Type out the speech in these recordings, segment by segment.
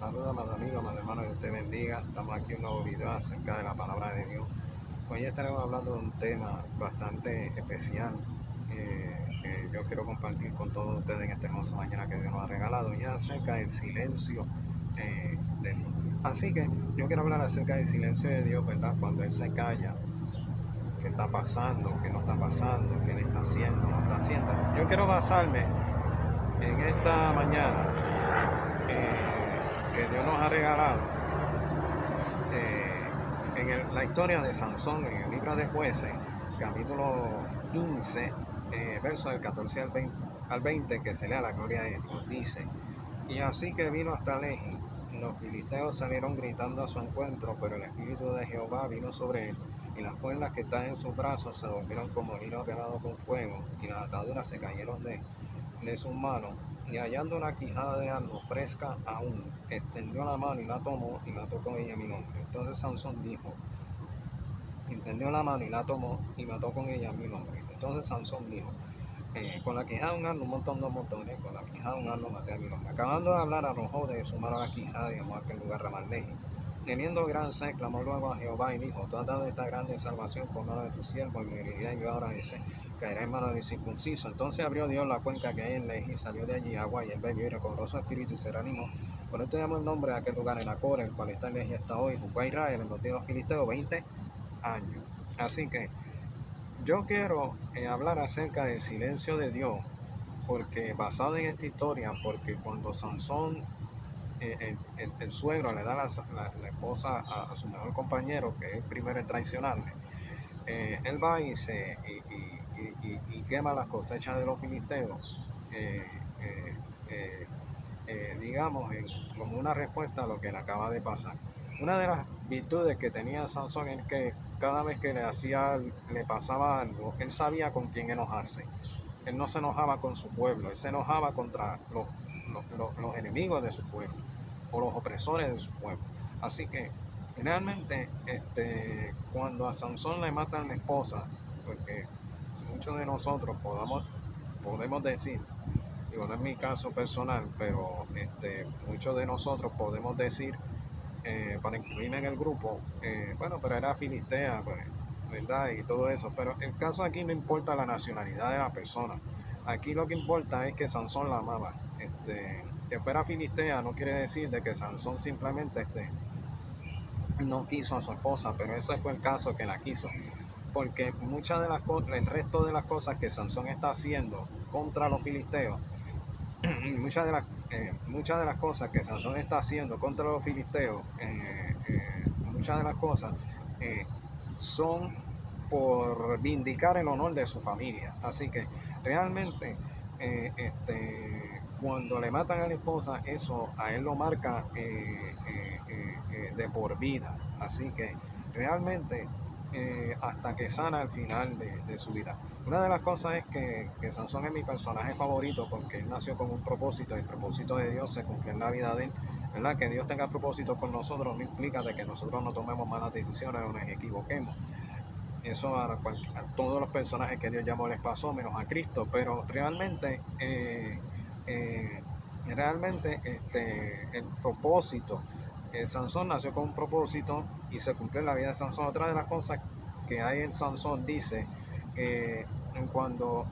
Saludos, amado amigo, amado hermano, Dios te bendiga. Estamos aquí en un nuevo video acerca de la palabra de Dios. Hoy estaremos hablando de un tema bastante especial que yo quiero compartir con todos ustedes en esta hermosa mañana que Dios nos ha regalado, y acerca del silencio de Dios. Así que yo quiero hablar acerca del silencio de Dios, ¿verdad? Cuando Él se calla, qué está pasando, qué no está pasando, qué Él está haciendo, no está haciendo. Yo quiero basarme en esta mañana que Dios nos ha regalado la historia de Sansón en el libro de Jueces, capítulo 15, versos del 14 al 20, que se lea la gloria de Dios. Dice: y así que vino hasta Lehi, los filisteos salieron gritando a su encuentro, pero el espíritu de Jehová vino sobre él, y las cuerdas que estaban en sus brazos se volvieron como hilo quemado con fuego, y las ataduras se cayeron de sus manos. Y hallando una quijada de asno fresca aún, extendió la mano y la tomó, y la tocó ella mi nombre. Entonces Sansón dijo, extendió la mano y la tomó, y mató con ella mi nombre. Entonces Sansón dijo, con la quijada de un asno, un montón, dos montones, con la quijada de un asno maté a mi nombre. Acabando de hablar, arrojó de su mano la quijada y llamó a aquel lugar Ramallehi. Teniendo gran sed, clamó luego a Jehová y dijo, tú has dado esta grande salvación por mano de tu siervo, y mi heredad yo ahora caerá en mano del incircunciso. Entonces abrió Dios la cuenca que hay en Lehi, y salió de allí agua, y él bebió y recobró su espíritu y se reanimó. Por esto llamó el nombre de aquel lugar Enacor, el cual está en Lehi hasta hoy, junto a Israel, en los días de los filisteos, 20 años. Así que yo quiero hablar acerca del silencio de Dios, porque basado en esta historia, porque cuando Sansón, el suegro, le da la esposa a su mejor compañero, que es el primero en traicionarle, él va y quema las cosechas de los filisteos, eh, eh, eh, digamos, como una respuesta a lo que le acaba de pasar. Una de las virtudes que tenía Sansón es que cada vez que le pasaba algo, él sabía con quién enojarse. Él no se enojaba con su pueblo, él se enojaba contra los enemigos de su pueblo o los opresores de su pueblo. Así que realmente cuando a Sansón le matan la esposa, porque muchos de nosotros podemos decir, digo, no es mi caso personal, pero muchos de nosotros podemos decir, para incluirme en el grupo, bueno, pero era filistea, pues, ¿verdad? Y todo eso. Pero el caso aquí no importa la nacionalidad de la persona. Aquí lo que importa es que Sansón la amaba. Que fuera filistea no quiere decir de que Sansón simplemente no quiso a su esposa, pero ese fue el caso, que la quiso. Porque muchas de las cosas, el resto de las cosas que Sansón está haciendo contra los filisteos, muchas de las cosas que Sansón está haciendo contra los filisteos, muchas de las cosas son por vindicar el honor de su familia. Así que realmente, cuando le matan a la esposa, eso a él lo marca de por vida. Así que realmente, hasta que sana al final de su vida. Una de las cosas es que Sansón es mi personaje favorito, porque él nació con un propósito, y el propósito de Dios se cumple en la vida de él, ¿verdad? Que Dios tenga propósito con nosotros no implica de que nosotros no tomemos malas decisiones o nos equivoquemos. Eso a todos los personajes que Dios llamó les pasó, menos a Cristo, pero realmente el propósito, Sansón nació con un propósito y se cumplió en la vida de Sansón. Otra de las cosas que hay en Sansón dice que cuando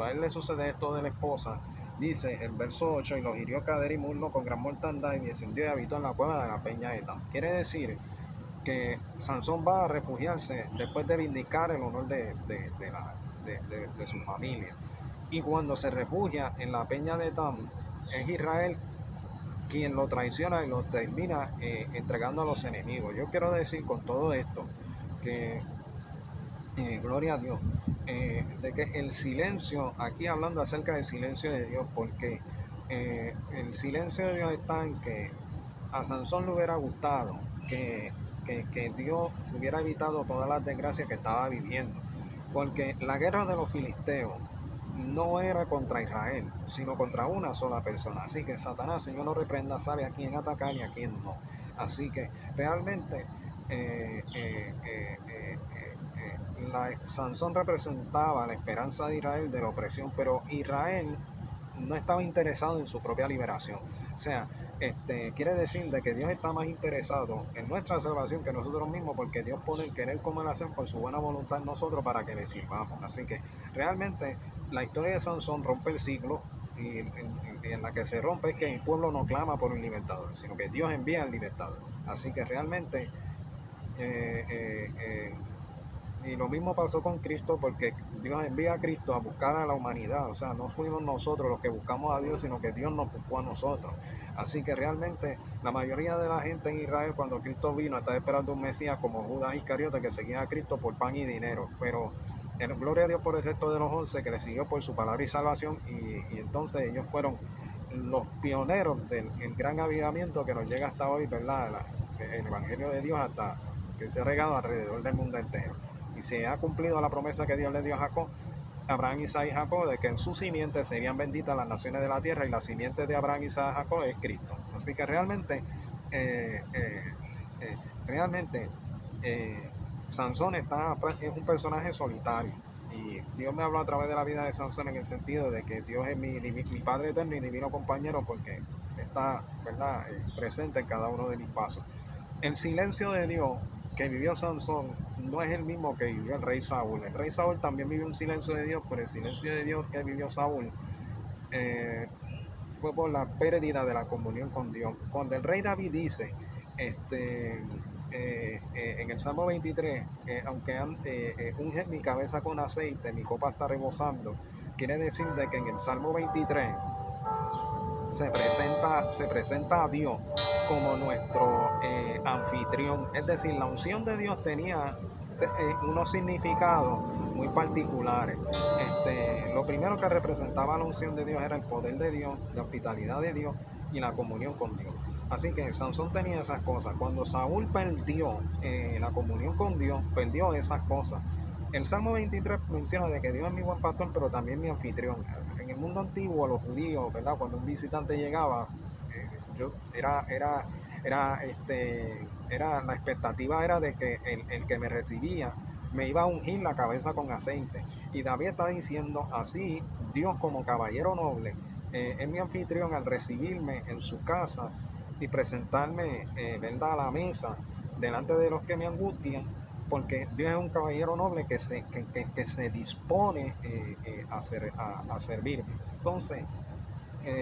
a él le sucede esto de la esposa, dice el verso 8, y los hirió Cader y Muslo con gran mortandad, y descendió y habitó en la cueva de la peña Etam. Quiere decir que Sansón va a refugiarse después de vindicar el honor de su familia. Y cuando se refugia en la peña de Etam, es Israel quien lo traiciona y lo termina entregando a los enemigos. Yo quiero decir con todo esto que, gloria a Dios, de que el silencio, aquí hablando acerca del silencio de Dios, porque el silencio de Dios está en que a Sansón le hubiera gustado que Dios hubiera evitado todas las desgracias que estaba viviendo, porque la guerra de los filisteos no era contra Israel, sino contra una sola persona. Así que Satanás, Señor lo reprenda, sabe a quién atacar y a quién no. Así que realmente Sansón representaba la esperanza de Israel de la opresión, pero Israel no estaba interesado en su propia liberación. O sea, quiere decir de que Dios está más interesado en nuestra salvación que nosotros mismos, porque Dios pone el querer como el hacer por su buena voluntad en nosotros para que le sirvamos. Así que realmente la historia de Sansón rompe el ciclo, y en la que se rompe es que el pueblo no clama por un libertador, sino que Dios envía al libertador. Así que realmente eh, eh, eh, y lo mismo pasó con Cristo, porque Dios envía a Cristo a buscar a la humanidad. O sea, no fuimos nosotros los que buscamos a Dios, sino que Dios nos buscó a nosotros. Así que realmente la mayoría de la gente en Israel, cuando Cristo vino, estaba esperando un Mesías como Judas Iscariote, que seguía a Cristo por pan y dinero. Pero gloria a Dios por el resto de los 11 que le siguió por su palabra y salvación. Y entonces ellos fueron los pioneros del gran avivamiento que nos llega hasta hoy, ¿verdad? El Evangelio de Dios hasta que se ha regado alrededor del mundo entero. Y se ha cumplido la promesa que Dios le dio a Jacob, Abraham, Isaac y Jacob, de que en su simiente serían benditas las naciones de la tierra, y la simiente de Abraham, Isaac y Jacob es Cristo. Así que realmente, eh, eh, eh, realmente, eh, Sansón es un personaje solitario. Y Dios me habló a través de la vida de Sansón en el sentido de que Dios es mi Padre eterno y divino compañero, porque está, ¿verdad?, presente en cada uno de mis pasos. El silencio de Dios que vivió Sansón no es el mismo que vivió el rey Saúl. El rey Saúl también vivió un silencio de Dios, pero el silencio de Dios que vivió Saúl eh, fue por la pérdida de la comunión con Dios. Cuando el rey David dice, en el Salmo 23, aunque unge mi cabeza con aceite, mi copa está rebosando, quiere decir de que en el Salmo 23 se presenta a Dios como nuestro anfitrión. Es decir, la unción de Dios tenía unos significados muy particulares. Lo primero que representaba la unción de Dios era el poder de Dios, la hospitalidad de Dios y la comunión con Dios. Así que Sansón tenía esas cosas. Cuando Saúl perdió la comunión con Dios, perdió esas cosas. El Salmo 23 menciona de que Dios es mi buen pastor, pero también mi anfitrión. En el mundo antiguo, los judíos, ¿verdad?, cuando un visitante llegaba, yo la expectativa era de que el que me recibía me iba a ungir la cabeza con aceite. Y David está diciendo, así Dios como caballero noble es mi anfitrión al recibirme en su casa y presentarme, ¿verdad?, a la mesa delante de los que me angustian, porque Dios es un caballero noble que se dispone a servirme. Entonces,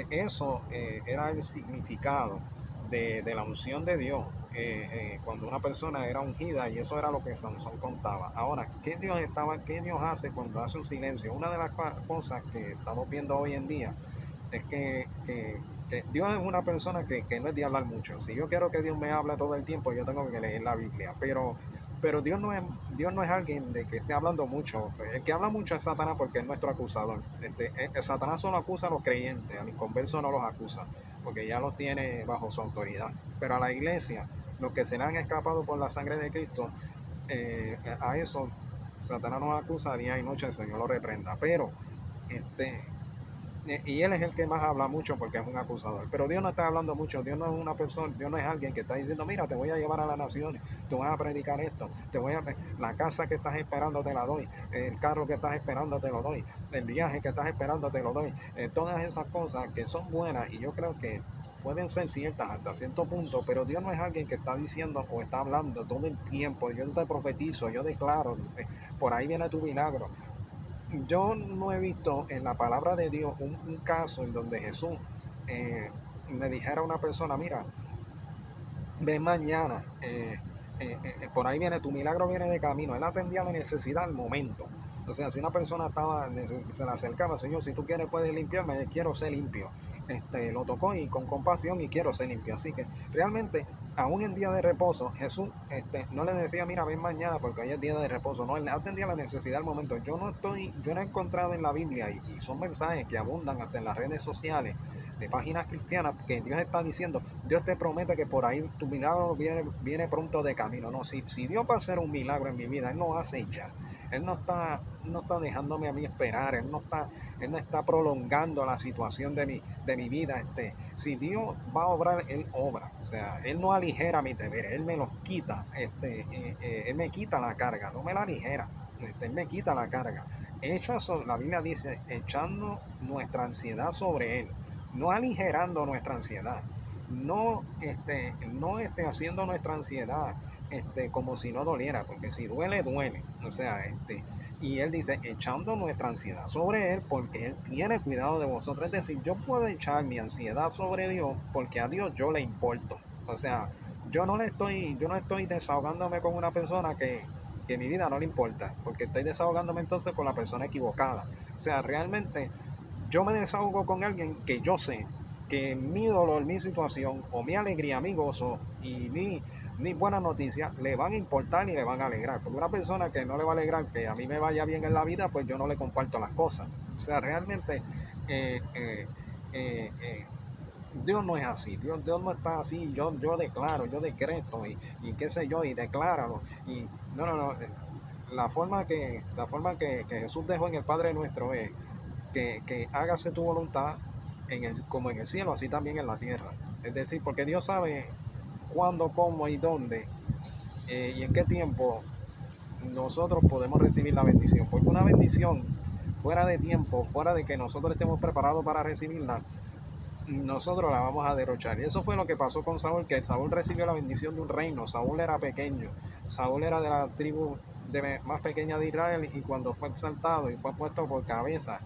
eso era el significado de la unción de Dios cuando una persona era ungida, y eso era lo que Sansón contaba. Ahora, ¿qué Dios hace cuando hace un silencio? Una de las cosas que estamos viendo hoy en día es que Dios es una persona que no es de hablar mucho. Si yo quiero que Dios me hable todo el tiempo, yo tengo que leer la Biblia, pero Dios no es alguien de que esté hablando mucho. El que habla mucho es Satanás, porque es nuestro acusador. Satanás solo acusa a los creyentes, a los conversos no los acusa, porque ya los tiene bajo su autoridad. Pero a la iglesia, los que se le han escapado por la sangre de Cristo, a eso Satanás nos acusa día y noche, el Señor lo reprenda. Pero este, y él es el que más habla mucho porque es un acusador. Pero Dios no está hablando mucho. Dios no es una persona, Dios no es alguien que está diciendo, mira, te voy a llevar a las naciones, tú vas a predicar esto, la casa que estás esperando te la doy, el carro que estás esperando te lo doy, el viaje que estás esperando te lo doy. Todas esas cosas que son buenas, y yo creo que pueden ser ciertas hasta cierto punto, pero Dios no es alguien que está diciendo o está hablando todo el tiempo, yo te profetizo, yo declaro, por ahí viene tu milagro. Yo no he visto en la palabra de Dios un caso en donde Jesús le dijera a una persona, mira, ven mañana, por ahí viene, tu milagro viene de camino. Él atendía la necesidad al momento. O sea, si una persona se le acercaba, Señor, si tú quieres puedes limpiarme, quiero ser limpio. Lo tocó y con compasión, y quiero ser limpio. Así que realmente, aún en día de reposo, Jesús no le decía, mira, ven mañana porque hoy es día de reposo. No, él atendía la necesidad al momento. Yo no he encontrado en la Biblia, y son mensajes que abundan hasta en las redes sociales, de páginas cristianas, que Dios está diciendo, Dios te promete que por ahí tu milagro viene pronto de camino. No, si Dios va a hacer un milagro en mi vida, Él lo hace ya. Él no está dejándome a mí esperar, Él no está prolongando la situación de mi vida. Si Dios va a obrar, Él obra. O sea, Él no aligera mis deberes, Él me los quita. Él me quita la carga, no me la aligera. Él me quita la carga. La Biblia dice, echando nuestra ansiedad sobre Él, no aligerando nuestra ansiedad. no haciendo nuestra ansiedad como si no doliera, porque si duele, duele. O sea, y él dice, echando nuestra ansiedad sobre él, porque él tiene cuidado de vosotros. Es decir, yo puedo echar mi ansiedad sobre Dios, porque a Dios yo le importo. O sea, yo no estoy desahogándome con una persona que mi vida no le importa, porque estoy desahogándome entonces con la persona equivocada. O sea, realmente yo me desahogo con alguien que yo sé que mi dolor, mi situación, o mi alegría, mi gozo y mi buena noticia le van a importar y le van a alegrar. Porque una persona que no le va a alegrar que a mí me vaya bien en la vida, pues yo no le comparto las cosas. O sea, realmente eh, eh, eh, eh, Dios no es así, Dios no está así, yo declaro, yo decreto y qué sé yo, y decláralo. Y no, la forma que Jesús dejó en el Padre Nuestro es que hágase tu voluntad como en el cielo, así también en la tierra. Es decir, porque Dios sabe cuándo, cómo y dónde y en qué tiempo nosotros podemos recibir la bendición. Porque una bendición fuera de tiempo, fuera de que nosotros estemos preparados para recibirla, nosotros la vamos a derrochar. Y eso fue lo que pasó con Saúl, que Saúl recibió la bendición de un reino. Saúl era pequeño, Saúl era de la tribu más pequeña de Israel, y cuando fue exaltado y fue puesto por cabeza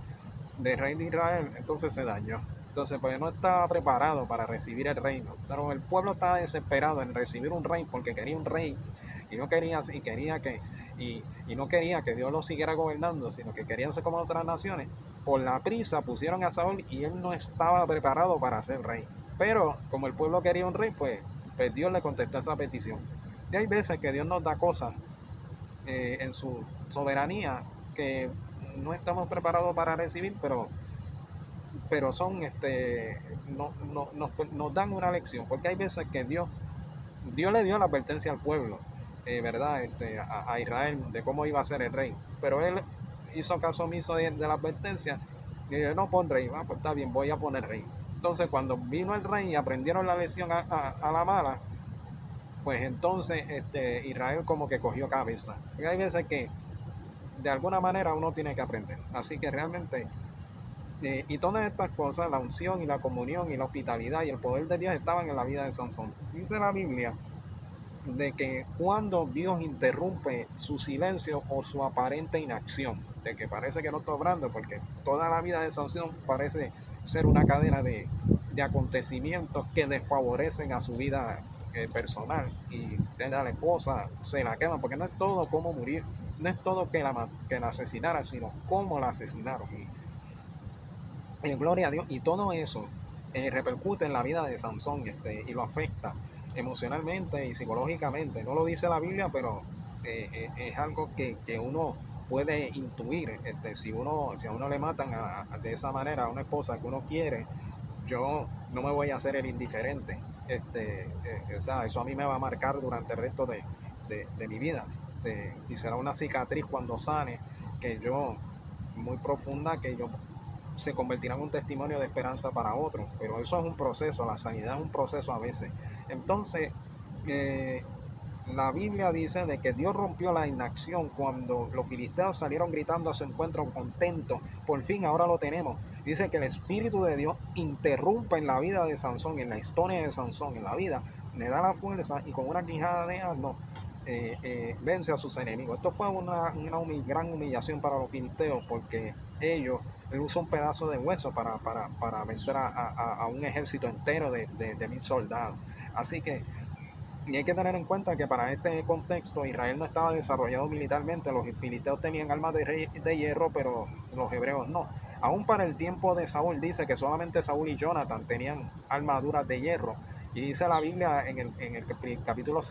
de rey de Israel, entonces se dañó. Entonces, pues no estaba preparado para recibir el reino. Pero el pueblo estaba desesperado en recibir un rey porque quería un rey y no quería, y no quería que Dios lo siguiera gobernando, sino que querían ser como otras naciones. Por la prisa pusieron a Saúl y él no estaba preparado para ser rey. Pero como el pueblo quería un rey, pues Dios le contestó esa petición. Y hay veces que Dios nos da cosas en su soberanía que no estamos preparados para recibir, pero son nos dan una lección, porque hay veces que Dios le dio la advertencia al pueblo, ¿verdad? A Israel de cómo iba a ser el rey, pero él hizo caso omiso de la advertencia y dijo, no pon rey, pues está bien, voy a poner rey. Entonces cuando vino el rey y aprendieron la lección a la mala, pues entonces Israel como que cogió cabeza. Y hay veces que de alguna manera uno tiene que aprender, así que realmente y todas estas cosas, la unción y la comunión y la hospitalidad y el poder de Dios estaban en la vida de Sansón. Dice la Biblia de que cuando Dios interrumpe su silencio o su aparente inacción, de que parece que no está obrando, porque toda la vida de Sansón parece ser una cadena de acontecimientos que desfavorecen a su vida personal, y la esposa se la queman, porque no es todo cómo murió, no es todo que la asesinaran, sino cómo la asesinaron. Gloria a Dios, y todo eso repercute en la vida de Sansón, y lo afecta emocionalmente y psicológicamente. No lo dice la Biblia, pero es algo que uno puede intuir. Si a uno le matan de esa manera a una esposa que uno quiere, yo no me voy a hacer el indiferente. O sea, eso a mí me va a marcar durante el resto de mi vida. Y será una cicatriz cuando sane, que yo, muy profunda, que yo se convertirá en un testimonio de esperanza para otros. Pero eso es un proceso, la sanidad es un proceso a veces. Entonces, eh, la Biblia dice de que Dios rompió la inacción cuando los filisteos salieron gritando a su encuentro contentos. Por fin, ahora lo tenemos. Dice que el Espíritu de Dios interrumpe en la vida de Sansón, en la historia de Sansón, en la vida, le da la fuerza y con una quijada de asno vence a sus enemigos. Esto fue una gran humillación para los filisteos, porque él usó un pedazo de hueso para vencer a un ejército entero de 1000 soldados. Así que y hay que tener en cuenta que para este contexto Israel no estaba desarrollado militarmente. Los filisteos tenían armas de hierro, pero los hebreos no. Aún para el tiempo de Saúl dice que solamente Saúl y Jonathan tenían armaduras de hierro. Y dice la Biblia en el capítulo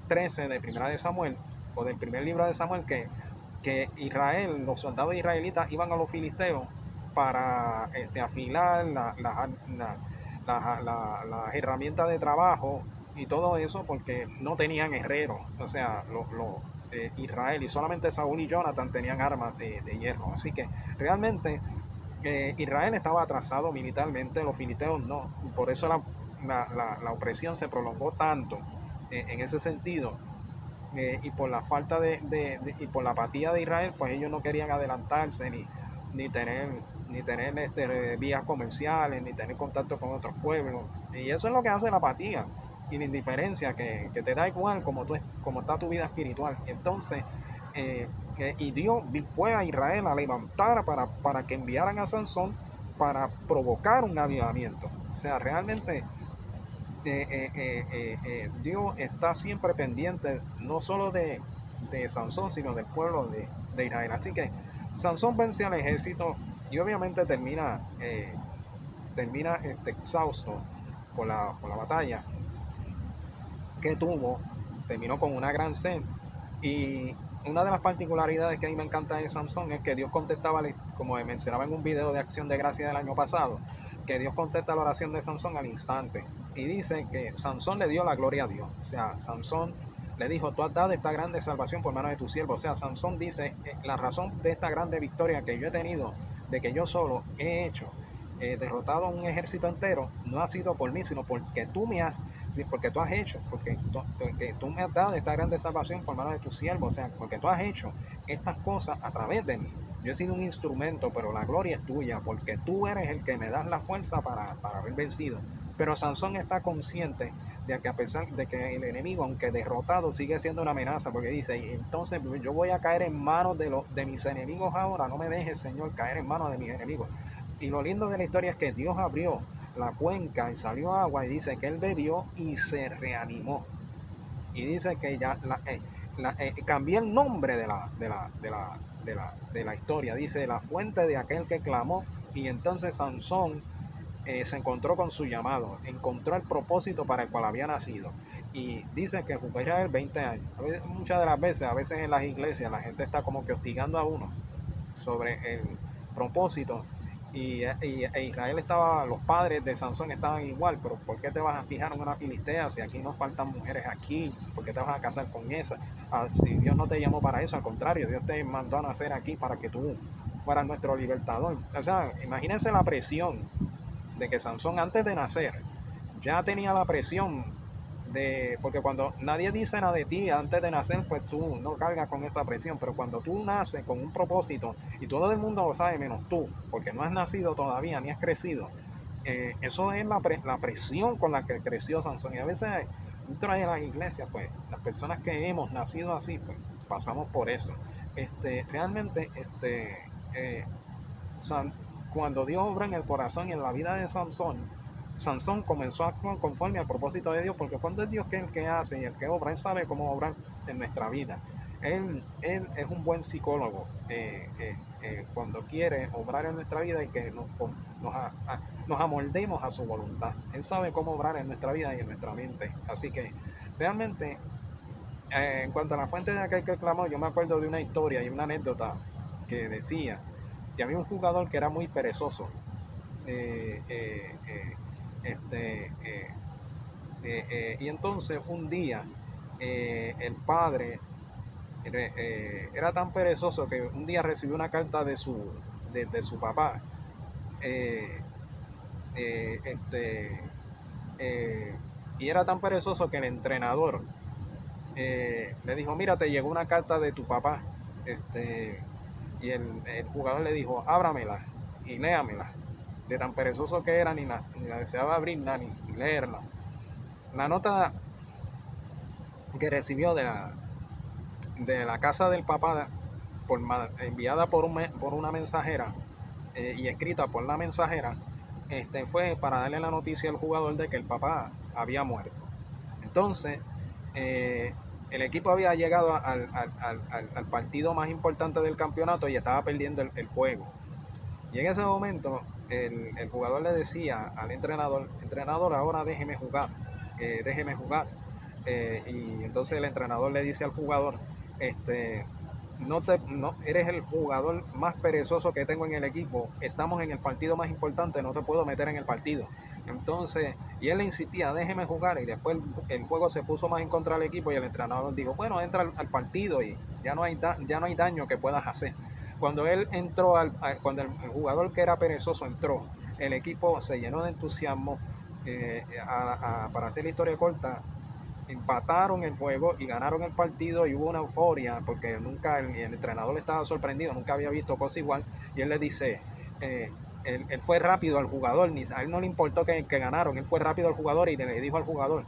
13 de Primera de Samuel, o del primer libro de Samuel, que Israel, los soldados israelitas iban a los filisteos para afilar las herramientas de trabajo y todo eso, porque no tenían herreros. O sea, Israel, y solamente Saúl y Jonathan tenían armas de hierro. Así que realmente Israel estaba atrasado militarmente, los filisteos no. Por eso la opresión se prolongó tanto en ese sentido. Y por la falta y por la apatía de Israel, pues ellos no querían adelantarse ni tener vías comerciales, ni tener contacto con otros pueblos. Y eso es lo que hace la apatía y la indiferencia, que te da igual como está tu vida espiritual. Entonces, y Dios fue a Israel a levantar para que enviaran a Sansón para provocar un avivamiento. O sea, realmente Dios está siempre pendiente no solo de Sansón, sino del pueblo de Israel. Así que Sansón vence al ejército y obviamente termina exhausto por la batalla que tuvo, terminó con una gran sed. Y una de las particularidades que a mí me encanta de Sansón es que Dios contestaba, como mencionaba en un video de acción de gracia del año pasado, que Dios contesta la oración de Sansón al instante. Y dice que Sansón le dio la gloria a Dios. O sea, Sansón le dijo, tú has dado esta grande salvación por mano de tu siervo. O sea, Sansón dice, la razón de esta grande victoria que yo he tenido, de que yo solo he hecho, derrotado a un ejército entero, no ha sido por mí, sino porque tú me has, sí, porque tú has hecho, porque tú me has dado esta grande salvación por mano de tu siervo, o sea, porque tú has hecho estas cosas a través de mí. Yo he sido un instrumento, pero la gloria es tuya, porque tú eres el que me das la fuerza para haber vencido. Pero Sansón está consciente de que a pesar de que el enemigo, aunque derrotado, sigue siendo una amenaza, porque dice, entonces yo voy a caer en manos de mis enemigos ahora, no me dejes, Señor, caer en manos de mis enemigos. Y lo lindo de la historia es que Dios abrió la cuenca y salió agua y dice que él bebió y se reanimó. Y dice que ya cambió el nombre de la historia. Dice la fuente de aquel que clamó. Y entonces Sansón se encontró con su llamado, encontró el propósito para el cual había nacido. Y dice que jugó Israel 20 años. Muchas de las veces, a veces en las iglesias, la gente está como que hostigando a uno sobre el propósito. Israel estaba, los padres de Sansón estaban igual, pero ¿por qué te vas a fijar en una filistea si aquí no faltan mujeres aquí? ¿Por qué te vas a casar con esa? Si Dios no te llamó para eso, al contrario, Dios te mandó a nacer aquí para que tú fueras nuestro libertador. O sea, imagínense la presión de que Sansón antes de nacer ya tenía la presión porque cuando nadie dice nada de ti antes de nacer, pues tú no cargas con esa presión, pero cuando tú naces con un propósito y todo el mundo lo sabe menos tú, porque no has nacido todavía ni has crecido, eso es la presión con la que creció Sansón. Y a veces dentro de las iglesias, pues las personas que hemos nacido así, pues pasamos por eso. Realmente, eh, cuando Dios obra en el corazón y en la vida de Sansón, Sansón comenzó a actuar conforme al propósito de Dios, porque cuando es Dios que es el que hace y el que obra, Él sabe cómo obrar en nuestra vida. Él es un buen psicólogo cuando quiere obrar en nuestra vida y que nos amoldemos a su voluntad. Él sabe cómo obrar en nuestra vida y en nuestra mente. Así que realmente, en cuanto a la fuente de aquel que clamó, yo me acuerdo de una historia y una anécdota que decía que había un jugador que era muy perezoso. Eh, eh, eh, este, y entonces un día el padre era tan perezoso que un día recibió una carta de su papá. eh, eh, este, eh, y era tan perezoso que el entrenador le dijo, mira, te llegó una carta de tu papá. Y el jugador le dijo, ábramela y léamela. De tan perezoso que era, ni la deseaba abrirla ni leerla. La nota que recibió de la casa del papá, enviada por una mensajera y escrita por la mensajera, fue para darle la noticia al jugador de que el papá había muerto. Entonces, el equipo había llegado al partido más importante del campeonato y estaba perdiendo el juego. Y en ese momento el jugador le decía al entrenador, ahora déjeme jugar, déjeme jugar. Y entonces el entrenador le dice al jugador, no, eres el jugador más perezoso que tengo en el equipo, estamos en el partido más importante, no te puedo meter en el partido. Entonces, y él le insistía, déjeme jugar, y después el juego se puso más en contra del equipo y el entrenador dijo, bueno, entra al partido y ya no hay daño que puedas hacer. Cuando él entró, cuando el jugador que era perezoso entró, el equipo se llenó de entusiasmo. Para hacer la historia corta, empataron el juego y ganaron el partido y hubo una euforia porque nunca el entrenador estaba sorprendido, nunca había visto cosa igual y él le dice, Él fue rápido al jugador, ni a él no le importó que ganaron, él fue rápido al jugador y le dijo al jugador,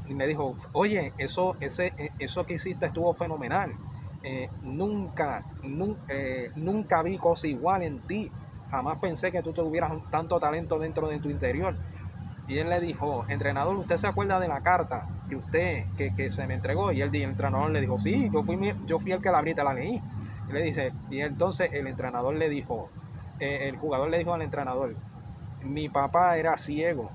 y me dijo, oye, eso que hiciste estuvo fenomenal. Nunca vi cosa igual en ti. Jamás pensé que tú tuvieras tanto talento dentro de tu interior. Y él le dijo, entrenador, ¿usted se acuerda de la carta que se me entregó? Y el entrenador le dijo, sí, yo fui el que la abrí, te la leí. Y le dice, y entonces el entrenador le dijo, el jugador le dijo al entrenador, mi papá era ciego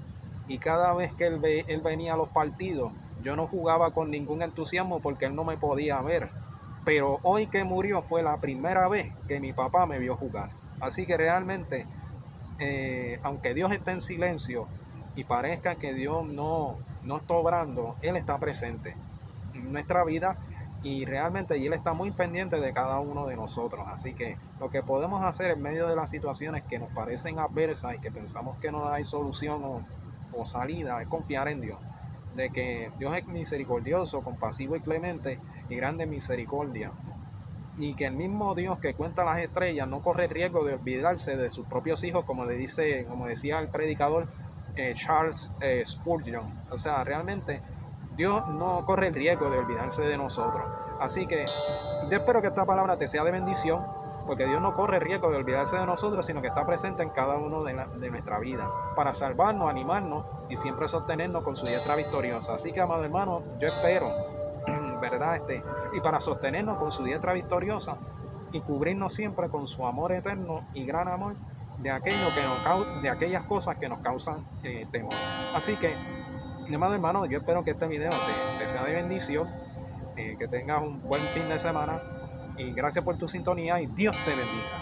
y cada vez que él venía a los partidos, yo no jugaba con ningún entusiasmo porque él no me podía ver. Pero hoy que murió fue la primera vez que mi papá me vio jugar. Así que realmente, aunque Dios está en silencio y parezca que Dios no está obrando, Él está presente en nuestra vida y realmente Él está muy pendiente de cada uno de nosotros. Así que lo que podemos hacer en medio de las situaciones que nos parecen adversas y que pensamos que no hay solución o salida es confiar en Dios, de que Dios es misericordioso, compasivo y clemente y grande en misericordia, y que el mismo Dios que cuenta las estrellas no corre riesgo de olvidarse de sus propios hijos, como decía el predicador Charles Spurgeon. O sea, realmente Dios no corre el riesgo de olvidarse de nosotros. Así que yo espero que esta palabra te sea de bendición, porque Dios no corre riesgo de olvidarse de nosotros, sino que está presente en cada uno de nuestra vida, para salvarnos, animarnos y siempre sostenernos con su diestra victoriosa. Así que, amado hermano, yo espero, ¿verdad? Y para sostenernos con su diestra victoriosa y cubrirnos siempre con su amor eterno y gran amor de aquellas cosas que nos causan temor. Así que, amado hermano, yo espero que este video te sea de bendición, que tengas un buen fin de semana y gracias por tu sintonía y Dios te bendiga.